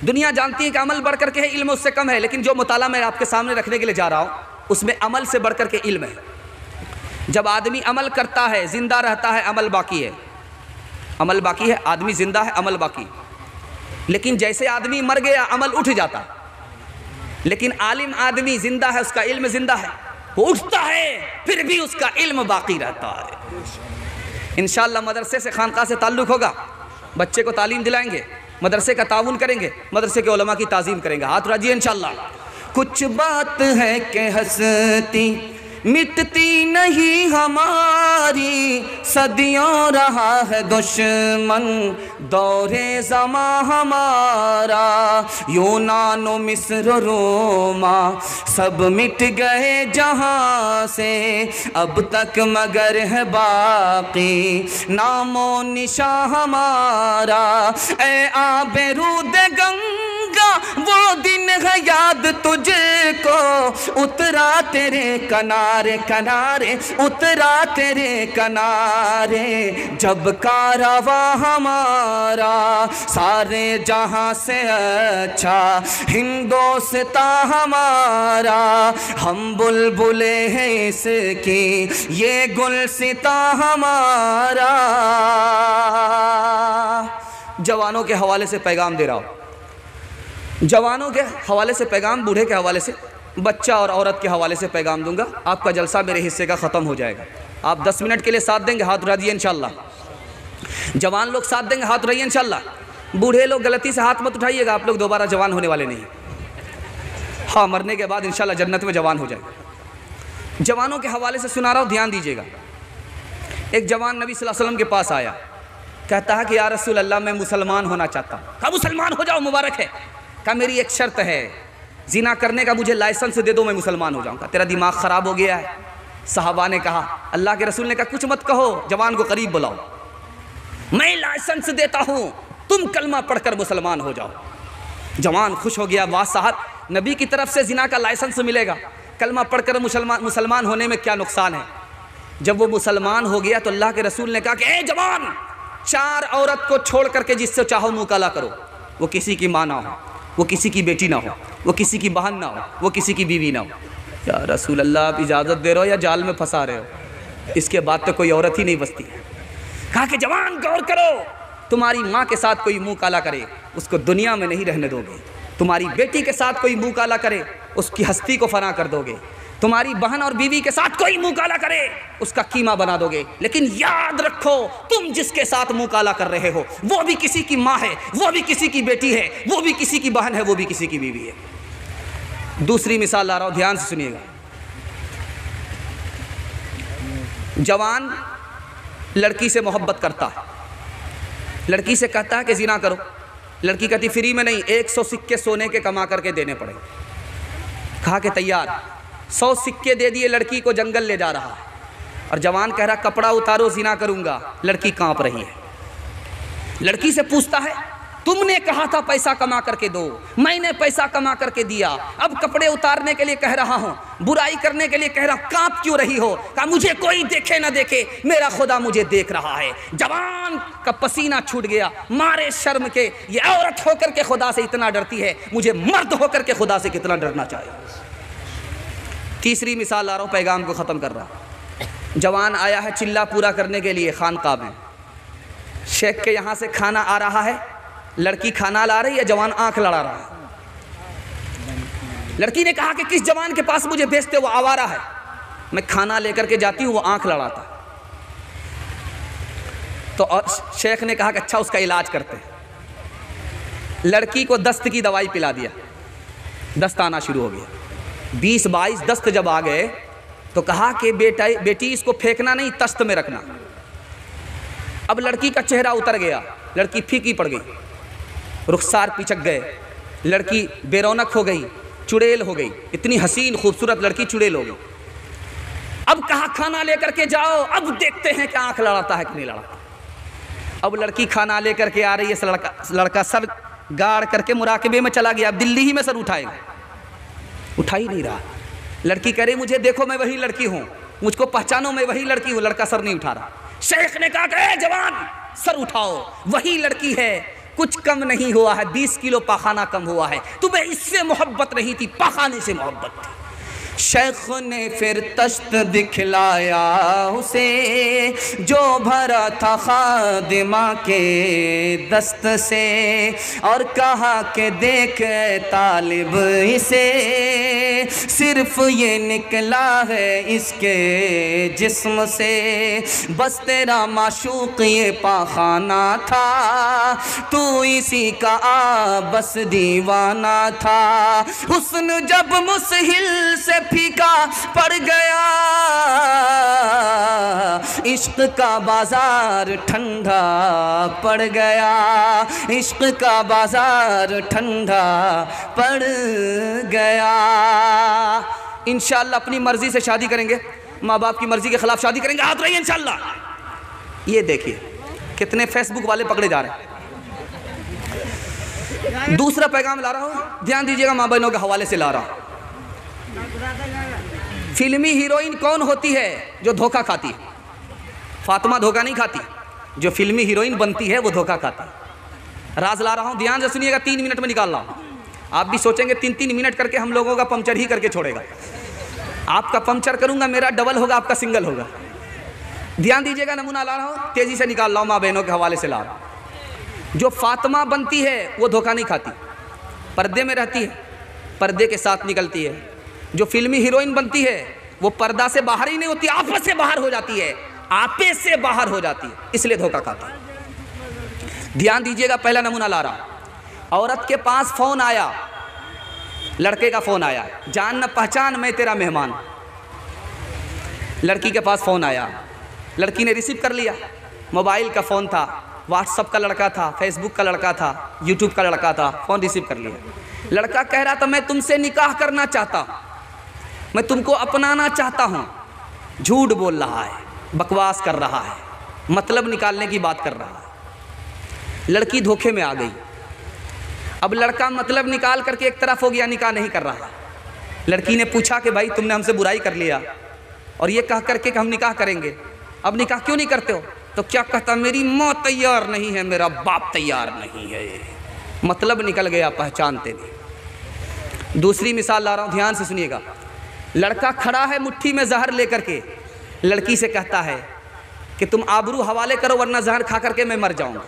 दुनिया जानती है कि अमल बढ़ कर के है, इल्म उससे कम है, लेकिन जो मुताला मैं आपके सामने रखने के लिए जा रहा हूँ उसमें अमल से बढ़ कर के इल्म है। जब आदमी अमल करता है, ज़िंदा रहता है, अमल बाकी है, अमल बाकी है, आदमी ज़िंदा है, अमल बाकी। लेकिन जैसे आदमी मर गया अमल उठ जाता, लेकिन आलिम आदमी ज़िंदा है, उसका इल्म ज़िंदा है, वो उठता है फिर भी उसका इल्म बाकी रहता है। इंशाअल्लाह मदरसे से खानका से ताल्लुक़ होगा, बच्चे को तालीम दिलाएंगे, मदरसे का ताउन करेंगे, मदरसे के उलमा की ताज़ीम करेंगे। हाथ उठाइए इंशाअल्लाह। कुछ बात है कि हंसती मिटती नहीं हमारी, सदियों रहा है दुश्मन दौरे ज़मा हमारा। यूनान मिस्र रोमा सब मिट गए जहाँ से, अब तक मगर है बाकी नामो निशा हमारा। ए आबे रूद गंगा वो दिन है याद तुझको, उतरा तेरे किनारे किनारे, उतरा तेरे किनारे। जब कारवा हमारा सारे जहां से अच्छा, हिंदोस्ता हमारा हम बुलबुले हैं इसकी, ये गुलसिता हमारा। जवानों के हवाले से पैगाम दे रहा हूँ, जवानों के हवाले से पैगाम, बूढ़े के हवाले से, बच्चा और औरत के हवाले से पैगाम दूंगा। आपका जलसा मेरे हिस्से का ख़त्म हो जाएगा। आप 10 मिनट के लिए साथ देंगे, हाथ उठा दिए इंशाअल्लाह। जवान लोग साथ देंगे, हाथ उठाइए इंशाअल्लाह। बूढ़े लोग गलती से हाथ मत उठाइएगा, आप लोग दोबारा जवान होने वाले नहीं। हाँ, मरने के बाद इंशाअल्लाह जन्नत में जवान हो जाएगा। जवानों के हवाले से सुना रहा हूँ, ध्यान दीजिएगा। एक जवान नबी सल्लल्लाहु अलैहि वसल्लम के पास आया, कहता है कि या रसूल अल्लाह मैं मुसलमान होना चाहता हूँ। कहा मुसलमान हो जाओ, मुबारक है। कहा मेरी एक शर्त है, जिना करने का मुझे लाइसेंस दे दो, मैं मुसलमान हो जाऊँगा। तेरा दिमाग ख़राब हो गया है। सहाबा ने कहा, अल्लाह के रसूल ने कहा कुछ मत कहो, जवान को करीब बुलाओ, मैं लाइसेंस देता हूँ, तुम कलमा पढ़कर मुसलमान हो जाओ। जवान खुश हो गया, वाह साहब, नबी की तरफ से जिना का लाइसेंस मिलेगा, कलमा पढ़कर मुसलमान होने में क्या नुकसान है। जब वो मुसलमान हो गया तो अल्लाह के रसूल ने कहा कि ए जवान, 4 औरत को छोड़ करके जिससे चाहो मुकाला करो, वो किसी की माँ ना हो, वो किसी की बेटी ना हो, वो किसी की बहन ना हो, वो किसी की बीवी ना हो। या रसूल अल्लाह, आप इजाज़त दे रहे हो या जाल में फंसा रहे हो? इसके बाद तो कोई औरत ही नहीं बचती है। कहा कि जवान गौर करो, तुम्हारी माँ के साथ कोई मुँह काला करे, उसको दुनिया में नहीं रहने दोगे। तुम्हारी बेटी के साथ कोई मुँह काला करे, उसकी हस्ती को फना कर दोगे। तुम्हारी बहन और बीवी के साथ कोई मुँह काला करे, उसका कीमा बना दोगे। लेकिन याद रखो, तुम जिसके साथ मुँह काला कर रहे हो वो भी किसी की माँ है, वो भी किसी की बेटी है, वो भी किसी की बहन है, वो भी किसी की बीवी है। दूसरी मिसाल ला रहा हूँ, ध्यान से सुनिएगा। जवान लड़की से मोहब्बत करता है, लड़की से कहता है कि ज़िना करो। लड़की कहती फ्री में नहीं, 100 सिक्के सोने के कमा करके देने पड़े। कहा कि तैयार, 100 सिक्के दे दिए, लड़की को जंगल ले जा रहा है और जवान कह रहा कपड़ा उतारो, ज़िना करूँगा। लड़की काँप रही है। लड़की से पूछता है, तुमने कहा था पैसा कमा करके दो, मैंने पैसा कमा करके दिया, अब कपड़े उतारने के लिए कह रहा हूँ, बुराई करने के लिए कह रहा हूँ, काँप क्यों रही हो? कहा मुझे कोई देखे ना देखे, मेरा खुदा मुझे देख रहा है। जवान का पसीना छूट गया, मारे शर्म के, ये औरत होकर के खुदा से इतना डरती है, मुझे मर्द होकर के खुदा से कितना डरना चाहिए। तीसरी मिसाल ला रहा हूँ, पैगाम को ख़त्म कर रहा। जवान आया है चिल्ला पूरा करने के लिए खानकाह में। शेख के यहाँ से खाना आ रहा है, लड़की खाना ला रही है, जवान आंख लड़ा रहा है। लड़की ने कहा कि किस जवान के पास मुझे भेजते, वो आवारा है। मैं खाना लेकर के जाती हूँ, वो आंख लड़ाता। तो शेख ने कहा कि अच्छा उसका इलाज करते हैं। लड़की को दस्त की दवाई पिला दिया, दस्त आना शुरू हो गया। 20-22 दस्त जब आ गए तो कहा कि बेटी इसको फेंकना नहीं, तश्त में रखना। अब लड़की का चेहरा उतर गया, लड़की फीकी पड़ गई, रुखसार पिचक गए, लड़की बेरौनक हो गई, चुड़ैल हो गई। इतनी हसीन खूबसूरत लड़की चुड़ैल हो गई। अब कहा खाना लेकर के जाओ, अब देखते हैं कि आंख लड़ाता है कि नहीं लड़ाता। अब लड़की खाना लेकर के आ रही है, लड़का सर गाड़ करके मुराकबे में चला गया। अब दिल्ली ही में सर उठाएगा, उठा ही नहीं रहा। लड़की कह रही मुझे देखो, मैं वही लड़की हूँ, मुझको पहचानो, मैं वही लड़की हूँ। लड़का सर नहीं उठा रहा। शेख ने कहा कि जवान सर उठाओ, वही लड़की है, कुछ कम नहीं हुआ है, 20 किलो पाखाना कम हुआ है। तुम्हें इससे मोहब्बत नहीं थी, पाखाने से मोहब्बत थी। शेख ने फिर तश्त दिखलाया उसे, जो भरा था खादिमा के दस्त से, और कहा कि देख तालिब इसे, सिर्फ ये निकला है इसके जिस्म से, बस तेरा माशूक ये पाखाना था, तू इसी का बस दीवाना था। हुस्न जब मुसहिल से फीका पड़ गया, इश्क का बाजार ठंडा पड़ गया, इश्क का बाजार ठंडा पड़ गया। इंशाअल्लाह अपनी मर्जी से शादी करेंगे, माँ बाप की मर्जी के खिलाफ शादी करेंगे, हाथ रहिए इंशाअल्लाह। ये देखिए कितने फेसबुक वाले पकड़े जा रहे हैं। दूसरा पैगाम ला रहा हूँ, ध्यान दीजिएगा, माँ बहनों के हवाले से ला रहा हूँ। फिल्मी हीरोइन कौन होती है जो धोखा खाती है? फातिमा धोखा नहीं खाती, जो फिल्मी हीरोइन बनती है वो धोखा खाती है। राज ला रहा हूँ, ध्यान से सुनिएगा, 3 मिनट में निकाल रहा हूँ। आप भी सोचेंगे 3-3 मिनट करके हम लोगों का पंक्चर ही करके छोड़ेगा। आपका पंक्चर करूँगा, मेरा डबल होगा, आपका सिंगल होगा। ध्यान दीजिएगा, नमूना ला रहा हूँ, तेज़ी से निकाल रहा हूँ, माँ बहनों के हवाले से ला रहा हूँ। जो फातिमा बनती है वो धोखा नहीं खाती, पर्दे में रहती है, पर्दे के साथ निकलती है। जो फिल्मी हीरोइन बनती है वो पर्दा से बाहर ही नहीं होती, आपस से बाहर हो जाती है, आपे से बाहर हो जाती है, इसलिए धोखा खाती है। ध्यान दीजिएगा, पहला नमूना ला रहा। औरत के पास फ़ोन आया, लड़के का फ़ोन आया, जान न पहचान मैं तेरा मेहमान। लड़की के पास फ़ोन आया, लड़की ने रिसीव कर लिया, मोबाइल का फ़ोन था, व्हाट्सअप का लड़का था, फेसबुक का लड़का था, यूट्यूब का लड़का था, फ़ोन रिसीव कर लिया। लड़का कह रहा था मैं तुमसे निकाह करना चाहता हूँ, मैं तुमको अपनाना चाहता हूँ। झूठ बोल रहा है, बकवास कर रहा है, मतलब निकालने की बात कर रहा है। लड़की धोखे में आ गई। अब लड़का मतलब निकाल करके एक तरफ हो गया, निकाह नहीं कर रहा। लड़की ने पूछा कि भाई तुमने हमसे बुराई कर लिया और ये कह करके कि हम निकाह करेंगे, अब निकाह क्यों नहीं करते हो? तो क्या कहता, मेरी माँ तैयार नहीं है, मेरा बाप तैयार नहीं है। मतलब निकल गया, पहचानते नहीं। दूसरी मिसाल ला रहा हूँ, ध्यान से सुनिएगा। लड़का खड़ा है मुट्ठी में जहर लेकर के, लड़की से कहता है कि तुम आबरू हवाले करो वरना जहर खा करके मैं मर जाऊंगा।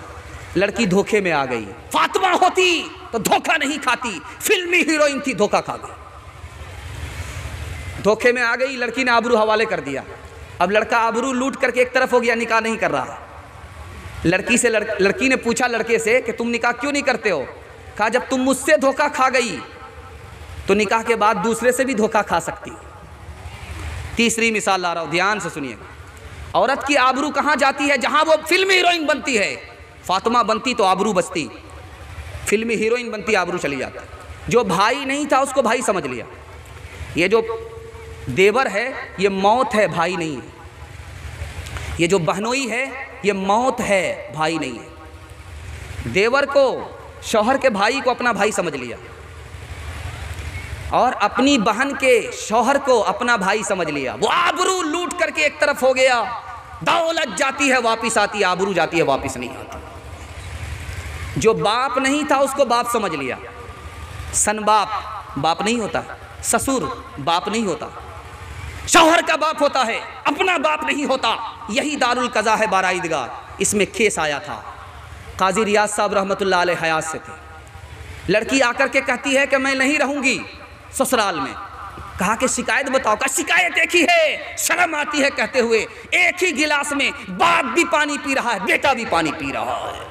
लड़की धोखे में आ गई। फातिमा होती तो धोखा नहीं खाती, फिल्मी हीरोइन थी, धोखा खा गई। धोखे में आ गई, लड़की ने आबरू हवाले कर दिया। अब लड़का आबरू लूट करके एक तरफ हो गया, निकाह नहीं कर रहा। लड़की ने पूछा लड़के से कि तुम निकाह क्यों नहीं करते हो? कहा जब तुम मुझसे धोखा खा गई तो निकाह के बाद दूसरे से भी धोखा खा सकती। तीसरी मिसाल ला रहा हूं, ध्यान से सुनिएगा। औरत की आबरू कहां जाती है? जहां वो फिल्मी हीरोइन बनती है। फातिमा बनती तो आबरू बचती, फिल्मी हीरोइन बनती आबरू चली जाती। जो भाई नहीं था उसको भाई समझ लिया। ये जो देवर है ये मौत है, भाई नहीं है। ये जो बहनोई है ये मौत है, भाई नहीं है। देवर को, शौहर के भाई को अपना भाई समझ लिया और अपनी बहन के शौहर को अपना भाई समझ लिया। वो आबरू लूट करके एक तरफ हो गया। दौलत जाती है वापिस आती, आबरू जाती है वापिस नहीं आती। जो बाप नहीं था उसको बाप समझ लिया। सन बाप बाप नहीं होता, ससुर बाप नहीं होता, शौहर का बाप होता है, अपना बाप नहीं होता। यही दारुल कज़ा है बारा ईदगाह। इसमें केस आया था, काजी रियाज साहब रहमतुल्लाह अलैह हयात से थे। लड़की आकर के कहती है कि मैं नहीं रहूंगी ससुराल में। कहा कि शिकायत बताओ। का शिकायत एक ही है, शर्म आती है कहते हुए। एक ही गिलास में बाप भी पानी पी रहा है, बेटा भी पानी पी रहा है।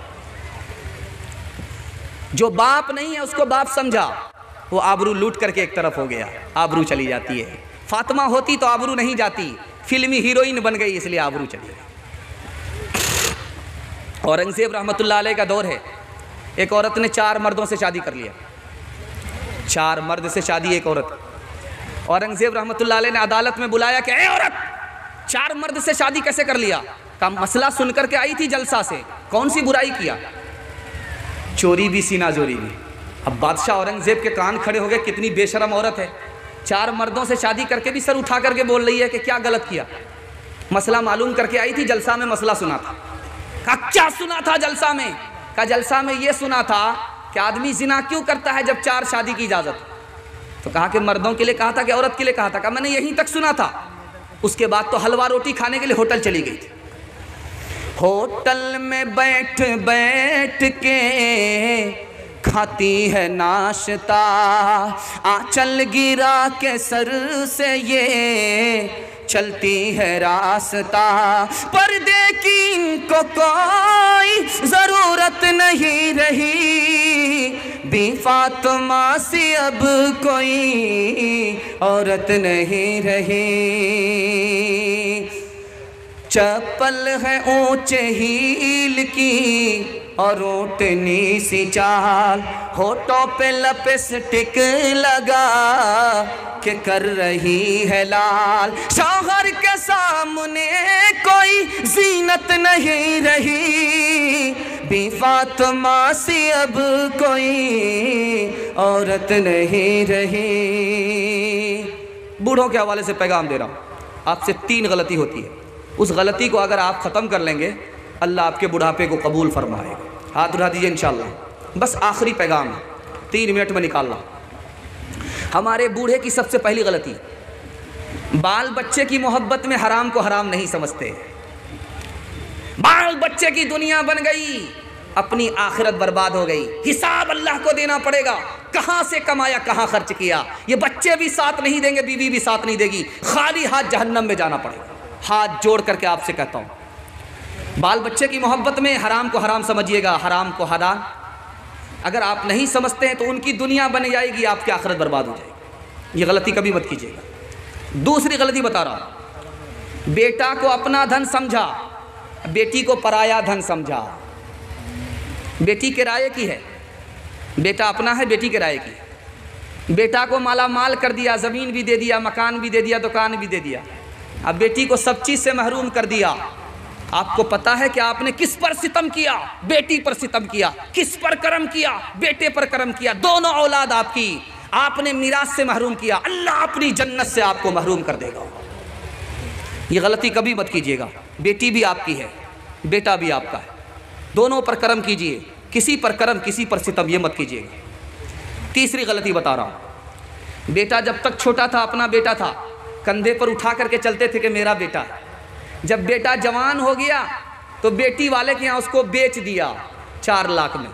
जो बाप नहीं है उसको बाप समझा, वो आबरू लूट करके एक तरफ हो गया, आबरू चली जाती है। फातिमा होती तो आबरू नहीं जाती, फिल्मी हीरोइन बन गई इसलिए आबरू चली गई। औरंगजेब रहमतुल्लाह अलैह का दौर है। एक औरत ने 4 मर्दों से शादी कर लिया। 4 मर्द से शादी एक औरत। औरंगजेब रहमतुल्लाह अलैह ने अदालत में बुलाया कि ए औरत, 4 मर्द से शादी कैसे कर लिया? का मसला सुन करके आई थी जलसा से, कौन सी बुराई किया? चोरी भी सीना जोरी भी। अब बादशाह औरंगजेब के कान खड़े हो गए, कितनी बेशरम औरत है, 4 मर्दों से शादी करके भी सर उठा करके बोल रही है कि क्या गलत किया। मसला मालूम करके आई थी, जलसा में मसला सुना था। कहा क्या सुना था जलसा में? कहा जलसा में ये सुना था कि आदमी जिना क्यों करता है जब 4 शादी की इजाज़त। तो कहा कि मर्दों के लिए कहा था कि औरत के लिए कहा था? कहा मैंने यहीं तक सुना था। उसके बाद तो हलवा रोटी खाने के लिए होटल चली गई थी। होटल में बैठ बैठ के खाती है नाश्ता, आंचल गिरा के सर से ये चलती है रास्ता। पर्दे की इनको कोई ज़रूरत नहीं रही, बी फातिमा सी अब कोई औरत नहीं रही। चप्पल है ऊंचे हील की और ऊँटनी सी चाल, होठों पे लिपस्टिक लगा के कर रही है लाल। शौहर के सामने कोई जीनत नहीं रही, बी फातिमा सी अब कोई औरत नहीं रही। बूढ़ों के हवाले से पैगाम दे रहा हूँ, आपसे 3 गलती होती है। उस गलती को अगर आप ख़त्म कर लेंगे अल्लाह आपके बुढ़ापे को कबूल फरमाएगा। हाथ उठा दीजिए इंशाअल्लाह। बस आखिरी पैगाम 3 मिनट में निकालना। हमारे बूढ़े की सबसे पहली गलती, बाल बच्चे की मोहब्बत में हराम को हराम नहीं समझते। बाल बच्चे की दुनिया बन गई, अपनी आखिरत बर्बाद हो गई। हिसाब अल्लाह को देना पड़ेगा, कहाँ से कमाया कहाँ खर्च किया। ये बच्चे भी साथ नहीं देंगे, बीवी भी साथ नहीं देगी, खाली हाथ जहन्नम में जाना पड़ेगा। हाथ जोड़ करके आपसे कहता हूँ, बाल बच्चे की मोहब्बत में हराम को हराम समझिएगा, हराम को हलाल अगर आप नहीं समझते हैं तो उनकी दुनिया बन जाएगी, आपकी आखिरत बर्बाद हो जाएगी। ये गलती कभी मत कीजिएगा। दूसरी गलती बता रहा हूँ, बेटा को अपना धन समझा, बेटी को पराया धन समझा। बेटी किराए की है, बेटा अपना है, बेटी किराए की है। बेटा को माला माल कर दिया, ज़मीन भी दे दिया, मकान भी दे दिया, दुकान भी दे दिया। अब बेटी को सब चीज़ से महरूम कर दिया। आपको पता है कि आपने किस पर सितम किया? बेटी पर सितम किया। किस पर करम किया? बेटे पर करम किया। दोनों औलाद आपकी आपने मिरास से महरूम किया। अल्लाह अपनी जन्नत से आपको महरूम कर देगा। ये गलती कभी मत कीजिएगा। बेटी भी आपकी है, बेटा भी आपका है, दोनों पर करम कीजिए। किसी पर करम, किसी पर सितम, ये मत कीजिएगा। तीसरी गलती बता रहा हूँ। बेटा जब तक छोटा था, अपना बेटा था, कंधे पर उठा करके चलते थे कि मेरा बेटा है। जब बेटा जवान हो गया तो बेटी वाले के यहाँ उसको बेच दिया। 4 लाख में,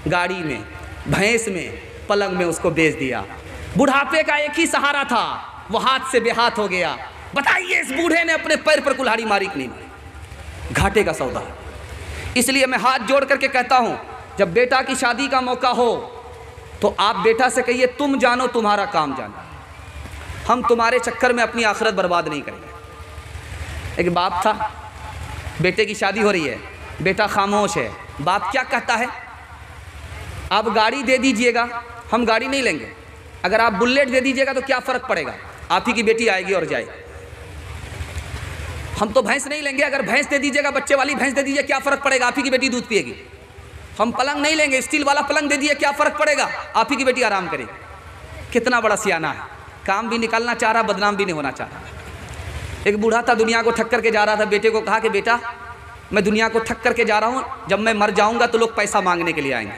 गाड़ी में, भैंस में, पलंग में उसको बेच दिया। बुढ़ापे का एक ही सहारा था, वो हाथ से बेहाथ हो गया। बताइए इस बूढ़े ने अपने पैर पर कुल्हाड़ी मारी कि नहीं मारी? घाटे का सौदा है। इसलिए मैं हाथ जोड़ करके कहता हूँ, जब बेटा की शादी का मौका हो तो आप बेटा से कहिए तुम जानो तुम्हारा काम जानो, हम तुम्हारे चक्कर में अपनी आखिरत बर्बाद नहीं करेंगे। एक बाप था, बेटे की शादी हो रही है, बेटा खामोश है। बाप क्या कहता है? आप गाड़ी दे दीजिएगा, हम गाड़ी नहीं लेंगे। अगर आप बुलेट दे दीजिएगा तो क्या फ़र्क पड़ेगा, आप ही की बेटी आएगी और जाएगी। हम तो भैंस नहीं लेंगे, अगर भैंस दे दीजिएगा, बच्चे वाली भैंस दे दीजिए, क्या फ़र्क पड़ेगा, आप ही की बेटी दूध पिएगी। हम पलंग नहीं लेंगे, स्टील वाला पलंग दे दिए, क्या फ़र्क पड़ेगा, आप ही की बेटी आराम करेगी। कितना बड़ा सियाना है, काम भी निकालना चाह रहा, बदनाम भी नहीं होना चाह रहा। एक बूढ़ा था, दुनिया को थक करके जा रहा था। बेटे को कहा कि बेटा मैं दुनिया को थक करके जा रहा हूँ, जब मैं मर जाऊँगा तो लोग पैसा मांगने के लिए आएंगे।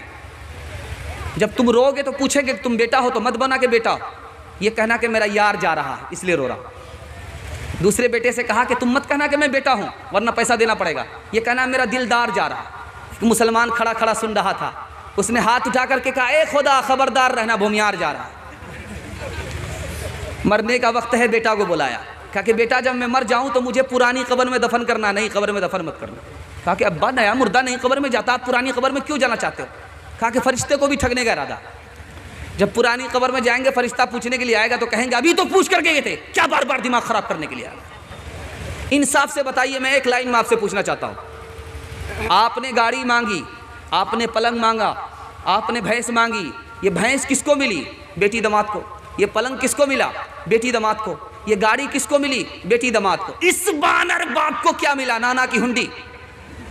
जब तुम रोगे तो पूछेंगे तुम बेटा हो, तो मत बना के बेटा, ये कहना कि मेरा यार जा रहा है इसलिए रो रहा। दूसरे बेटे से कहा कि तुम मत कहना कि मैं बेटा हूँ वरना पैसा देना पड़ेगा, ये कहना मेरा दिलदार जा रहा। एक मुसलमान खड़ा खड़ा सुन रहा था, उसने हाथ उठा करके कहा ए खुदा खबरदार रहना, भूमियार जा रहा। मरने का वक्त है, बेटा को बुलाया, कहा कि बेटा जब मैं मर जाऊं तो मुझे पुरानी कब्र में दफन करना, नहीं कब्र में दफन मत करना। कहा कि अब्बा नया मुर्दा नहीं कब्र में जाता, आप पुरानी कब्र में क्यों जाना चाहते हो? कहा कि फरिश्ते को भी ठगने का इरादा। जब पुरानी कब्र में जाएंगे, फरिश्ता पूछने के लिए आएगा तो कहेंगे अभी तो पूछ करके गए थे, क्या बार बार दिमाग खराब करने के लिए आया? इंसाफ से बताइए, मैं एक लाइन में आपसे पूछना चाहता हूँ। आपने गाड़ी मांगी, आपने पलंग मांगा, आपने भैंस मांगी, ये भैंस किसको मिली? बेटी दामाद को। ये पलंग किसको मिला? बेटी दामाद को। ये गाड़ी किसको मिली? बेटी दामाद को। इस बानर बाप को क्या मिला? नाना की हुंडी।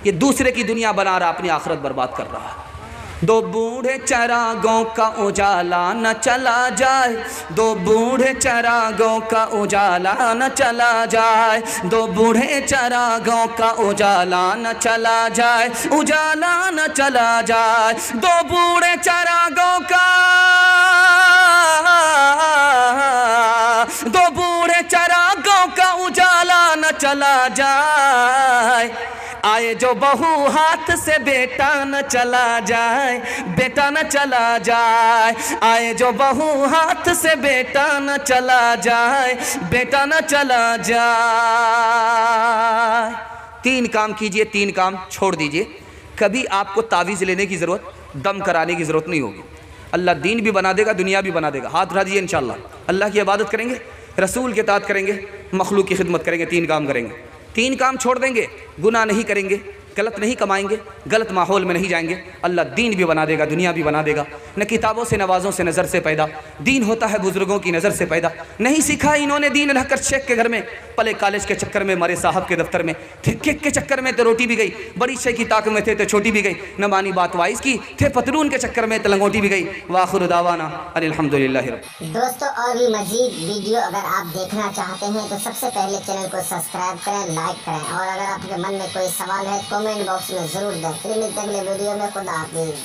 ये दूसरे की दुनिया बना रहा, अपनी आखिरत बर्बाद कर रहा है। दो बूढ़े चरागों का उजाला न चला जाए, दो बूढ़े चरागों का उजाला न चला जाए, दो बूढ़े चरागों का उजाला न चला जाए, उजाला न चला जाए, दो बूढ़े चरागों का, दो बूढ़े चरागों का उजाला न चला जाए। आए जो बहू हाथ से बेटा न चला जाए, बेटा न चला जाए। आए जो बहू हाथ से बेटा न चला जाए, बेटा न चला जाए। 3 काम कीजिए, 3 काम छोड़ दीजिए। कभी आपको तावीज़ लेने की ज़रूरत, दम कराने की ज़रूरत नहीं होगी। अल्लाह दीन भी बना देगा, दुनिया भी बना देगा। हाथ उठा दीजिए, इंशाअल्लाह अल्लाह की इबादत करेंगे, रसूल के इताअत करेंगे, मखलूक की खिदमत करेंगे। 3 काम करेंगे, 3 काम छोड़ देंगे, गुनाह नहीं करेंगे, गलत नहीं कमाएंगे, गलत माहौल में नहीं जाएंगे। अल्लाह दीन भी बना देगा, दुनिया भी बना देगा। न किताबों से, नवाज़ों से, नज़र से पैदा दीन होता है, बुज़ुर्गों की नज़र से पैदा। नहीं सीखा इन्होंने दीन रहकर शेख के घर में, पले कॉलेज के चक्कर में, मरे साहब के दफ्तर में थे, केक के चक्कर में तो रोटी भी गई, बड़ी शेख की ताक में थे तो छोटी भी गई, न मानी बात वाइस की, थे पतलून के चक्कर में तो लंगोटी भी गई। वाखिर दावाना अल्हम्दुलिल्लाह। दोस्तों और भी मज़ीद वीडियो अगर आप देखना चाहते हैं तो सबसे पहले चैनल को सब्सक्राइब करें, लाइक करें, और अगर आपके मन में कोई सवाल है कमेंट बॉक्स में ज़रूर दें। फिर मिलते हैं अगले वीडियो में। खुदा हाफिज़।